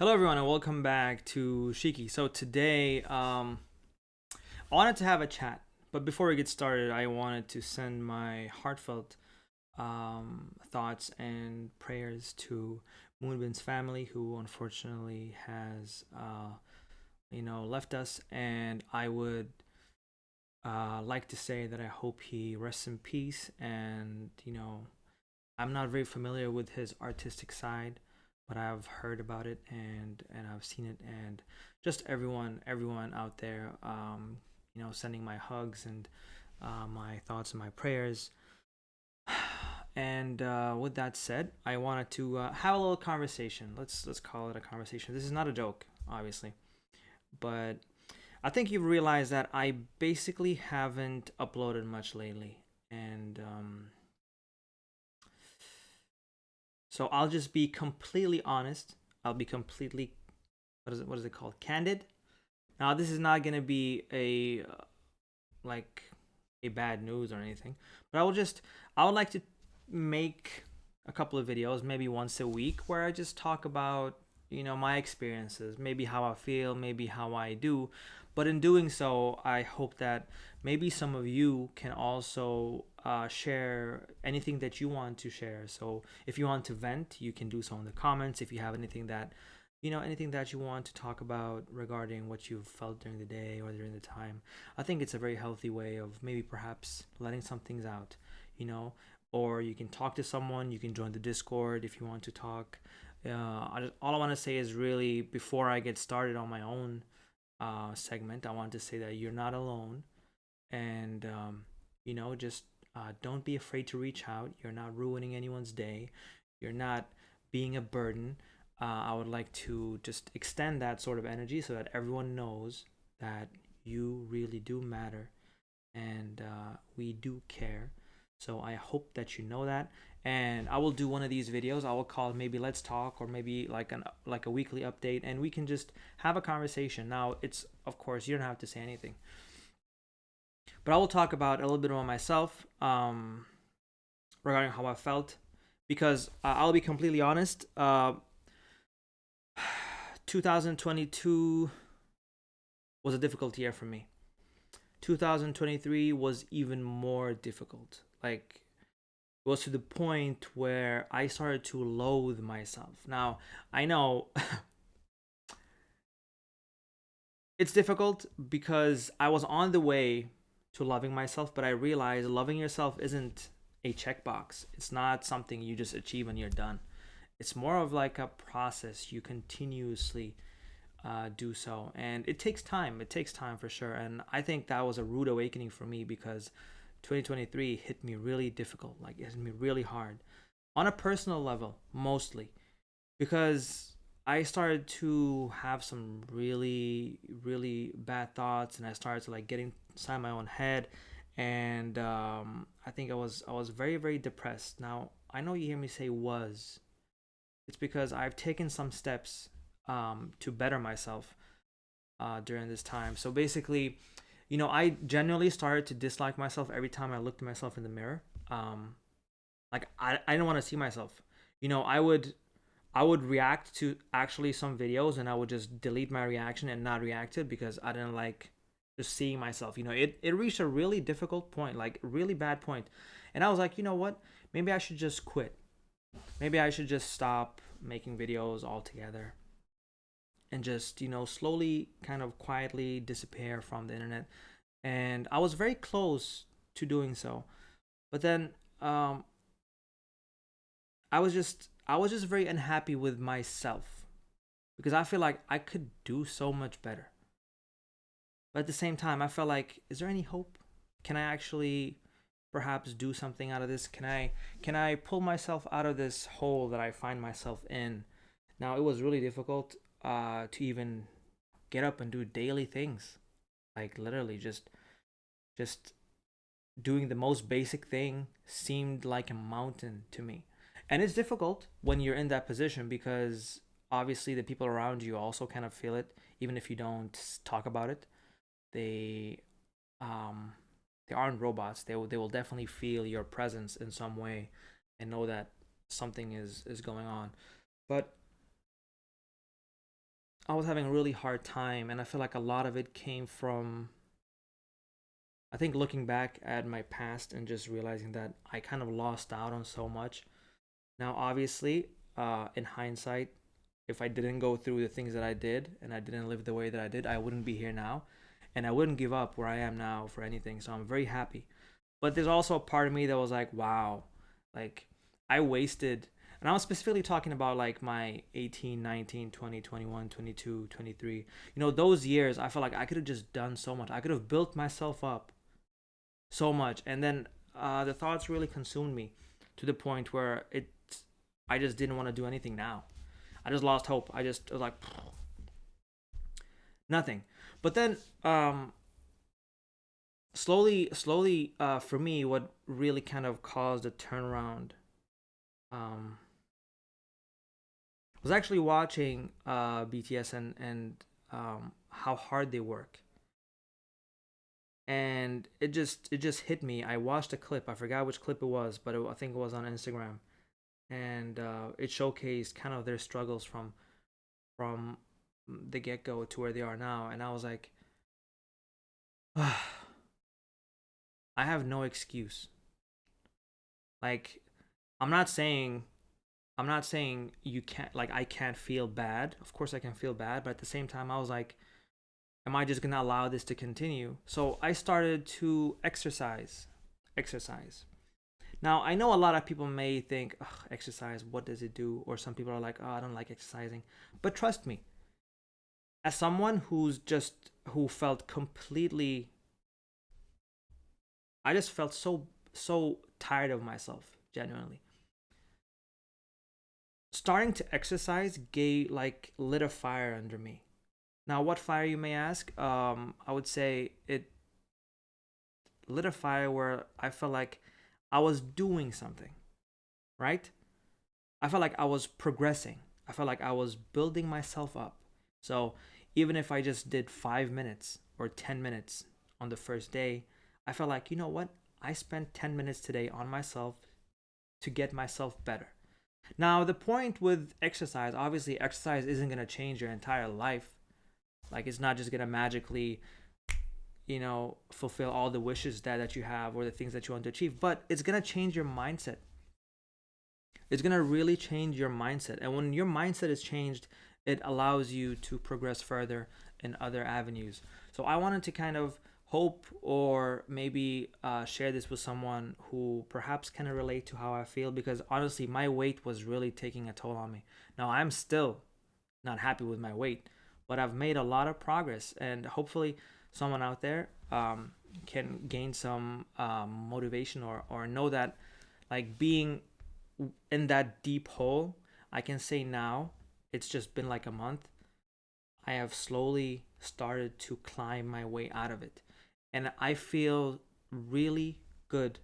Hello, everyone, and welcome back to Shiki. So today, I wanted to have a chat, but before we get started, I wanted to send my heartfelt thoughts and prayers to Moonbin's family, who unfortunately has, left us. And I would like to say that I hope he rests in peace. And I'm not very familiar with his artistic side, but I've heard about it and I've seen it, and just everyone out there, sending my hugs and my thoughts and my prayers. And with that said, I wanted to have a little conversation. Let's call it a conversation. This is not a joke, obviously, but I think you've realized that I basically haven't uploaded much lately, and so I'll just be completely honest. I'll be completely, what is it called? Candid. Now this is not gonna be a like a bad news or anything, but I would like to make a couple of videos, maybe once a week, where I just talk about my experiences, maybe how I feel, maybe how I do. But in doing so, I hope that maybe some of you can also share anything that you want to share. So if you want to vent, you can do so in the comments. If you have anything that anything that you want to talk about regarding what you've felt during the day or during the time, I think it's a very healthy way of maybe perhaps letting some things out, you know. Or you can talk to someone. You can join the Discord if you want to talk. All I want to say is, really, before I get started on my own segment, I want to say that you're not alone, and just don't be afraid to reach out. You're not ruining anyone's day. You're not being a burden. I would like to just extend that sort of energy so that everyone knows that you really do matter, and we do care. So I hope that you know that. And I will do one of these videos. I will call it maybe Let's Talk, or maybe like a weekly update, and we can just have a conversation. Now, it's, of course, you don't have to say anything, but I will talk about a little bit about myself, regarding how I felt, because I'll be completely honest. 2022 was a difficult year for me. 2023 was even more difficult. Like, it was to the point where I started to loathe myself. Now, I know it's difficult because I was on the way to loving myself, but I realized loving yourself isn't a checkbox. It's not something you just achieve and you're done. It's more of like a process. You continuously do so, and it takes time. It takes time for sure. And I think that was a rude awakening for me, because 2023 hit me really difficult. Like, it hit me really hard on a personal level, mostly because I started to have some really, really bad thoughts, and I started to like getting inside my own head, and I think I was very, very depressed. Now, I know you hear me say was. It's because I've taken some steps to better myself during this time. So basically, I genuinely started to dislike myself every time I looked at myself in the mirror. Like, I didn't want to see myself. I would react to actually some videos, and I would just delete my reaction and not react to it, because I didn't like just seeing myself. It reached a really difficult point, like a really bad point. And I was like, you know what? Maybe I should just quit. Maybe I should just stop making videos altogether, and just, slowly, kind of quietly disappear from the internet. And I was very close to doing so. But then um, I was just very unhappy with myself, because I feel like I could do so much better. But at the same time, I felt like, is there any hope? Can I actually perhaps do something out of this? Can I pull myself out of this hole that I find myself in? Now, it was really difficult to even get up and do daily things. Like, literally, just doing the most basic thing seemed like a mountain to me. And it's difficult when you're in that position, because obviously the people around you also kind of feel it, even if you don't talk about it. They um they aren't robots. They will definitely feel your presence in some way, and know that something is going on. But I was having a really hard time, and I feel like a lot of it came from, I think, looking back at my past and just realizing that I kind of lost out on so much. Now, obviously, in hindsight, if I didn't go through the things that I did and I didn't live the way that I did, I wouldn't be here now, and I wouldn't give up where I am now for anything. So I'm very happy. But there's also a part of me that was like, wow, like I wasted, and I'm specifically talking about like my 18, 19, 20, 21, 22, 23. Those years, I felt like I could have just done so much. I could have built myself up so much. And then the thoughts really consumed me to the point where I just didn't want to do anything now. I just lost hope. I just was like, nothing. But then slowly, for me, what really kind of caused a turnaround um, was actually watching BTS and how hard they work. And it just hit me. I watched a clip. I forgot which clip it was, but I think it was on Instagram, and it showcased kind of their struggles from the get go to where they are now. And I was like, I have no excuse. Like, I'm not saying I'm not saying you can't, like, I can't feel bad. Of course I can feel bad, but at the same time I was like, am I just going to allow this to continue? So I started to exercise. Exercise. Now, I know a lot of people may think, ugh, exercise, what does it do? Or some people are like, oh, I don't like exercising. But trust me, as someone who felt completely, I just felt so tired of myself, genuinely. Starting to exercise gave, like, lit a fire under me. Now, what fire, you may ask? I would say it lit a fire where I felt like I was doing something, right? I felt like I was progressing. I felt like I was building myself up. So even if I just did 5 minutes or 10 minutes on the first day, I felt like, you know what? I spent 10 minutes today on myself to get myself better. Now, the point with exercise, obviously, exercise isn't going to change your entire life. Like, it's not just going to magically, fulfill all the wishes that you have or the things that you want to achieve, but it's going to change your mindset. It's going to really change your mindset. And when your mindset is changed, it allows you to progress further in other avenues. So I wanted to kind of hope, or maybe share this with someone who perhaps can relate to how I feel, because honestly, my weight was really taking a toll on me. Now, I'm still not happy with my weight, but I've made a lot of progress, and hopefully someone out there can gain some motivation, or know that, like, being in that deep hole, I can say now, it's just been like a month, I have slowly started to climb my way out of it. And I feel really good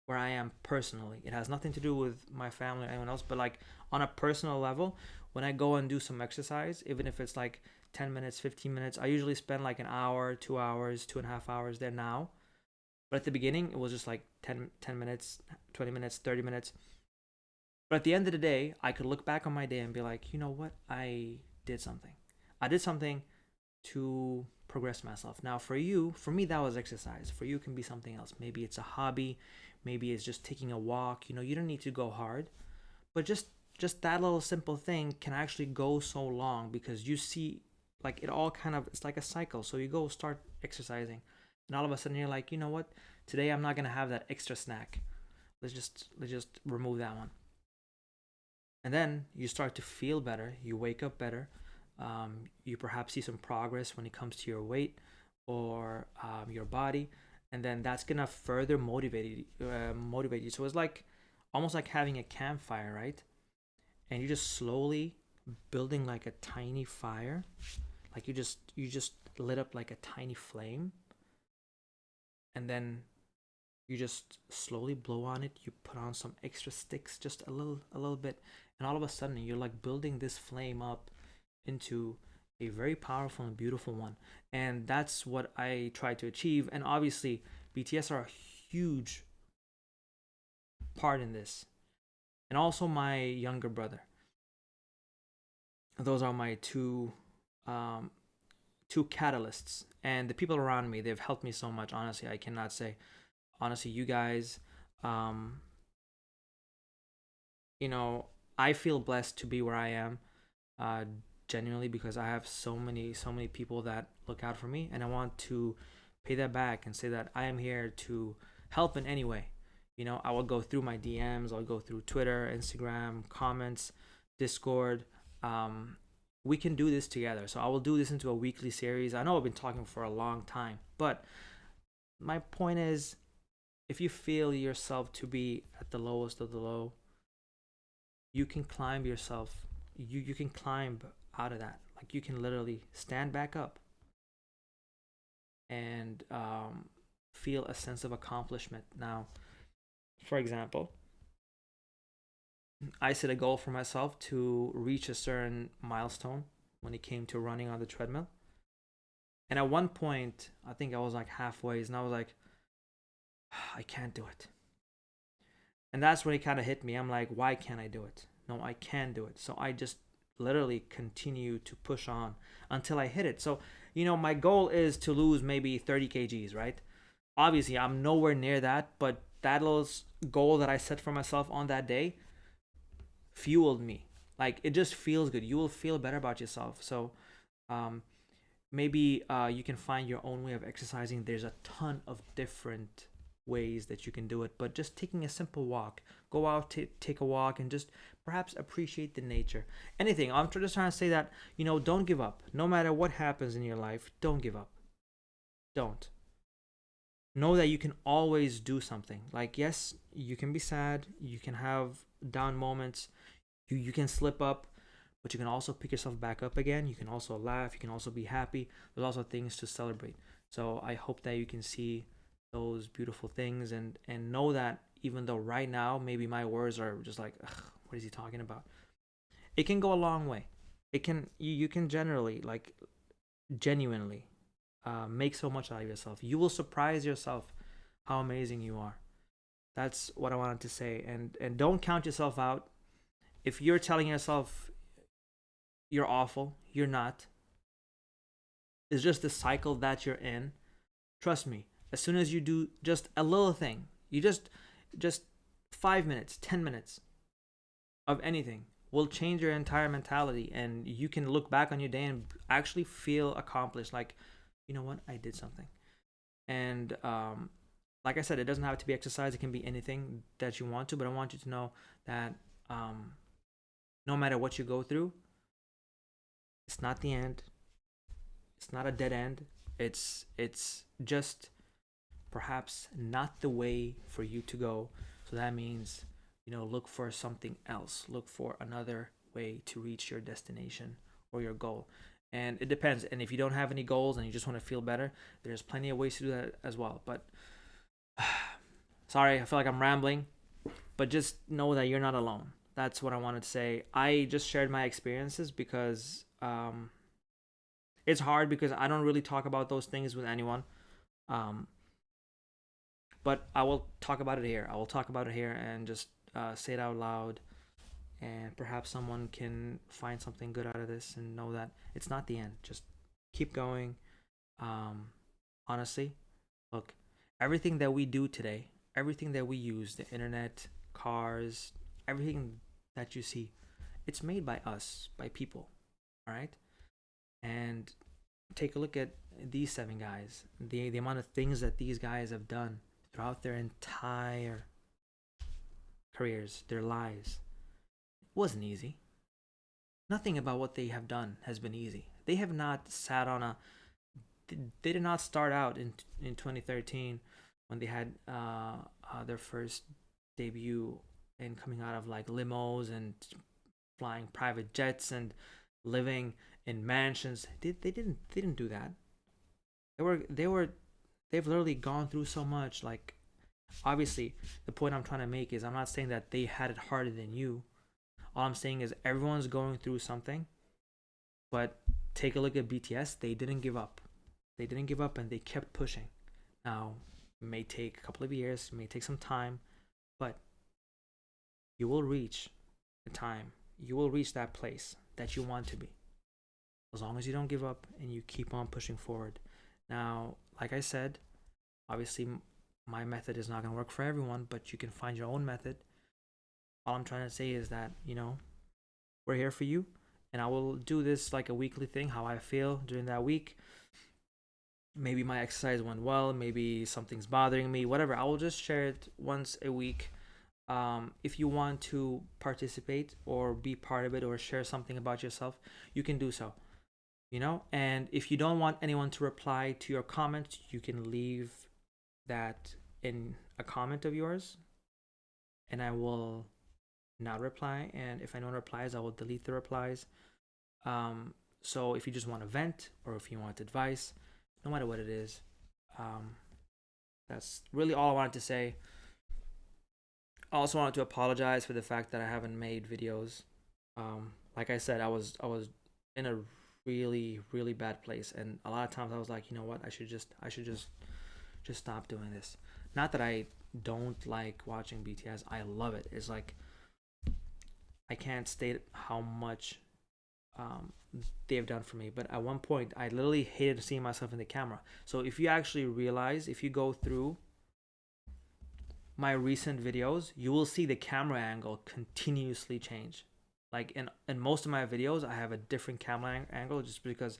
where I am personally. It has nothing to do with my family or anyone else, but like on a personal level, when I go and do some exercise, even if it's like 10 minutes, 15 minutes, I usually spend like an hour, 2 hours, 2.5 hours there now. But at the beginning, it was just like 10 minutes, 20 minutes, 30 minutes. But at the end of the day, I could look back on my day and be like, you know what? I did something. I did something to progress myself. Now, for me, that was exercise. For you, it can be something else. Maybe it's a hobby. Maybe it's just taking a walk. You don't need to go hard, but just that little simple thing can actually go so long, because you see, like, it all kind of, it's like a cycle. So you go start exercising, and all of a sudden you're like, you know what? Today I'm not gonna have that extra snack. Let's just remove that one. And then you start to feel better. You wake up better. You perhaps see some progress when it comes to your weight, or your body, and then that's gonna further motivate you. So it's like almost like having a campfire, right? And you just slowly building like a tiny fire, like you just lit up like a tiny flame, and then you just slowly blow on it. You put on some extra sticks, just a little bit, and all of a sudden you're like building this flame up into a very powerful and beautiful one. And that's what I try to achieve. And obviously, BTS are a huge part in this, and also my younger brother. those are my um, two catalysts. And the people around me, they've helped me so much. Honestly, I cannot say. Honestly, you guys, um, you know, I feel blessed to be where I am, uh, genuinely, because I have so many people that look out for me, and I want to pay that back and say that I am here to help in any way. I will go through my DMs, I'll go through Twitter, Instagram, comments, Discord. Um, we can do this together. So I will do this into a weekly series. I know I've been talking for a long time, but my point is, if you feel yourself to be at the lowest of the low, you can climb yourself. You can climb out of that. Like, you can literally stand back up and feel a sense of accomplishment. Now, for example, I set a goal for myself to reach a certain milestone when it came to running on the treadmill. And at one point, I think I was like halfway, and I was like, I can't do it. And that's when it kind of hit me. I'm like, why can't I do it? No, I can do it. So I just literally continue to push on until I hit it. So, my goal is to lose maybe 30 kgs, right? Obviously, I'm nowhere near that, but that little goal that I set for myself on that day fueled me. Like, it just feels good. You will feel better about yourself. So, um, maybe you can find your own way of exercising. There's a ton of different ways that you can do it, but just taking a simple walk, go out to take a walk and just perhaps appreciate the nature. Anything. I'm just trying to say that, don't give up. No matter what happens in your life, don't give up. Don't. Know that you can always do something. Like, yes, you can be sad, you can have down moments, you can slip up, but you can also pick yourself back up again. You can also laugh, you can also be happy. There's also things to celebrate. So I hope that you can see those beautiful things, and know that even though right now maybe my words are just like, ugh, what is he talking about, it can go a long way. It can, you can generally, like, genuinely make so much out of yourself. You will surprise yourself how amazing you are. That's what I wanted to say. And don't count yourself out. If you're telling yourself you're awful, you're not. It's just the cycle that you're in. Trust me, as soon as you do just a little thing, you just 5 minutes, 10 minutes of anything will change your entire mentality, and you can look back on your day and actually feel accomplished. Like, you know what, I did something. And like I said, it doesn't have to be exercise. It can be anything that you want to, but I want you to know that no matter what you go through, it's not the end. It's not a dead end. It's just perhaps not the way for you to go. So that means, look for something else. Look for another way to reach your destination or your goal. And it depends. And if you don't have any goals and you just want to feel better, there's plenty of ways to do that as well. But sorry, I feel like I'm rambling, but just know that you're not alone. That's what I wanted to say. I just shared my experiences because it's hard, because I don't really talk about those things with anyone. Um, but I will talk about it here. I will talk about it here and just say it out loud, and perhaps someone can find something good out of this and know that it's not the end. Just keep going. Um, Honestly, look, everything that we do today, everything that we use, the internet, cars, everything that you see, it's made by us, by people. All right. And take a look at these seven guys, the amount of things that these guys have done throughout their entire careers, their lives. It wasn't easy. Nothing about what they have done has been easy. They have not sat on a. They did not start out in 2013 when they had their first debut and coming out of like limos and flying private jets and living in mansions. They didn't do that. They've literally gone through so much. Like, obviously, the point I'm trying to make is, I'm not saying that they had it harder than you. All I'm saying is everyone's going through something. But take a look at BTS. They didn't give up. They didn't give up, and they kept pushing. Now, it may take a couple of years, it may take some time, but you will reach the time you will reach that place that you want to be, as long as you don't give up and you keep on pushing forward. Now, like I said, obviously my method is not going to work for everyone, but you can find your own method. All I'm trying to say is that, we're here for you, and I will do this like a weekly thing, how I feel during that week. Maybe my exercise went well, maybe something's bothering me, whatever. I will just share it once a week. If you want to participate or be part of it or share something about yourself, you can do so. And if you don't want anyone to reply to your comment, you can leave that in a comment of yours, and I will not reply. And if anyone replies, I will delete the replies. So if you just want to vent, or if you want advice, no matter what it is, that's really all I wanted to say. I also wanted to apologize for the fact that I haven't made videos. Like I said, I was in a really, really bad place, and a lot of times I was like, you know what, I should just stop doing this. Not that I don't like watching BTS. I love it. It's like, I can't state how much they've done for me. But at one point, I literally hated seeing myself in the camera. So if you actually realize, if you go through my recent videos, you will see the camera angle continuously change. Like in most of my videos, I have a different camera angle just because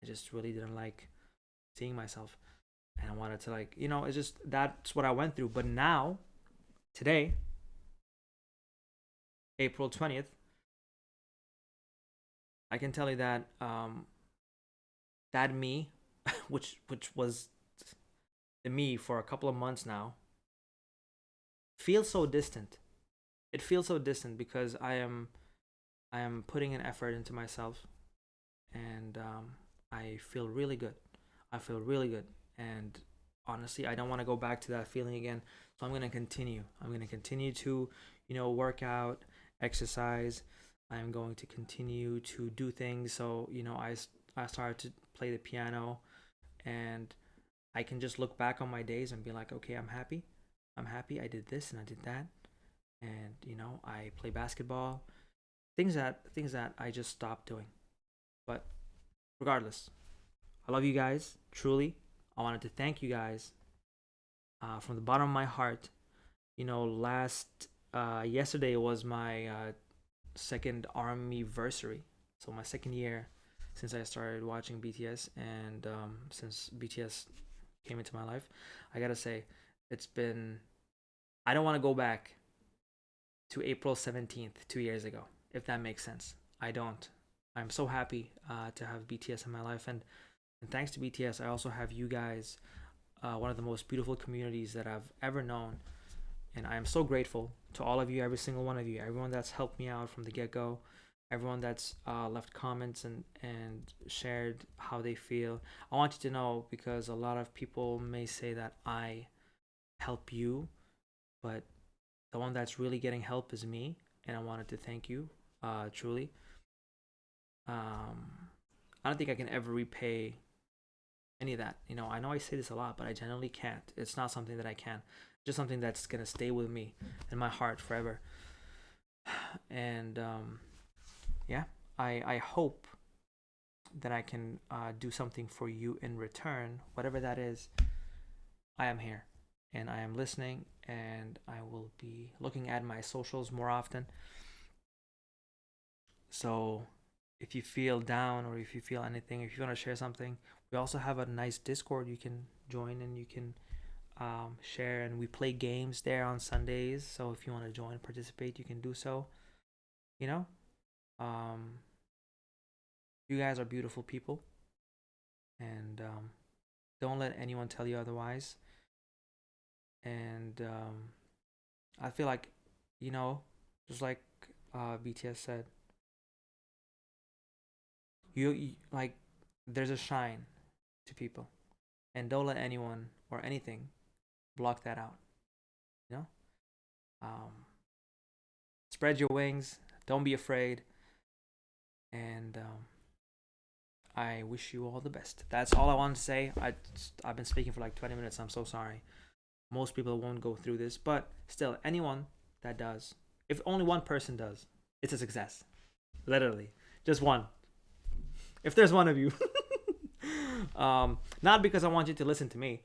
I just really didn't like seeing myself. And I wanted to, like, it's just, that's what I went through. But now, today, April 20th, I can tell you that that me, which was the me for a couple of months now, feels so distant. It feels so distant because I am putting an effort into myself, and I feel really good. I feel really good, and honestly, I don't want to go back to that feeling again. So I'm gonna continue. I'm gonna continue to, work out, exercise. I'm going to continue to do things. So I started to play the piano, and I can just look back on my days and be like, okay, I'm happy. I'm happy. I did this and I did that, and I play basketball. Things that I just stopped doing. But regardless, I love you guys truly. I wanted to thank you guys from the bottom of my heart. Yesterday was my second army-versary, so my second year since I started watching BTS, and since BTS came into my life. I gotta say, it's been, I don't want to go back to April 17th 2 years ago, if that makes sense. I don't. I'm so happy to have BTS in my life, and thanks to BTS, I also have you guys, one of the most beautiful communities that I've ever known. And I am so grateful to all of you, every single one of you, everyone that's helped me out from the get-go, everyone that's left comments and shared how they feel. I want you to know, because a lot of people may say that I help you, but the one that's really getting help is me, and I wanted to thank you, truly. I don't think I can ever repay any of that. I know I say this a lot, but I generally can't. It's not something that I can. Just something that's gonna stay with me in my heart forever. And yeah, I hope that I can do something for you in return, whatever that is. I am here, and I am listening, and I will be looking at my socials more often. So if you feel down, or if you feel anything, if you want to share something, we also have a nice Discord you can join, and you can share, and we play games there on Sundays. So if you want to join, participate, you can do so. You know, you guys are beautiful people, and don't let anyone tell you otherwise. And I feel like, just like BTS said, you like, there's a shine to people, and don't let anyone or anything block that out. You know, um, spread your wings. Don't be afraid, and I wish you all the best. That's all I want to say. I've been speaking for like 20 minutes. I'm so sorry. Most people won't go through this, but still, anyone that does, if only one person does, it's a success. Literally, just one. If there's one of you. Not because I want you to listen to me,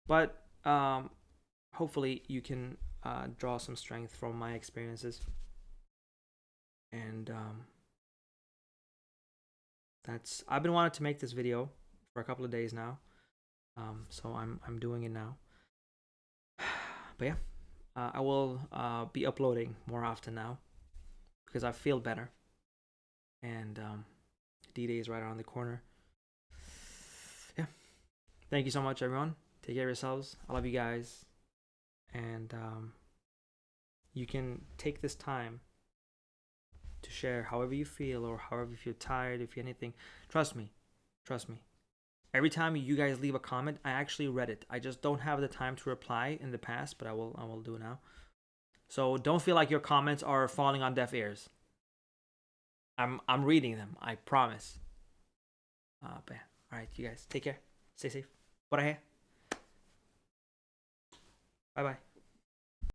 but hopefully you can draw some strength from my experiences. And I've been wanting to make this video for a couple of days now. So I'm doing it now. But yeah, I will be uploading more often now because I feel better. And D-Day is right around the corner. Yeah. Thank you so much, everyone. Take care of yourselves. I love you guys. And you can take this time to share however you feel, or however you feel tired, if you anything. Trust me. Every time you guys leave a comment, I actually read it. I just don't have the time to reply in the past, but I will do it now. So don't feel like your comments are falling on deaf ears. I'm reading them, I promise. But yeah. All right, you guys take care. Stay safe. Bye bye.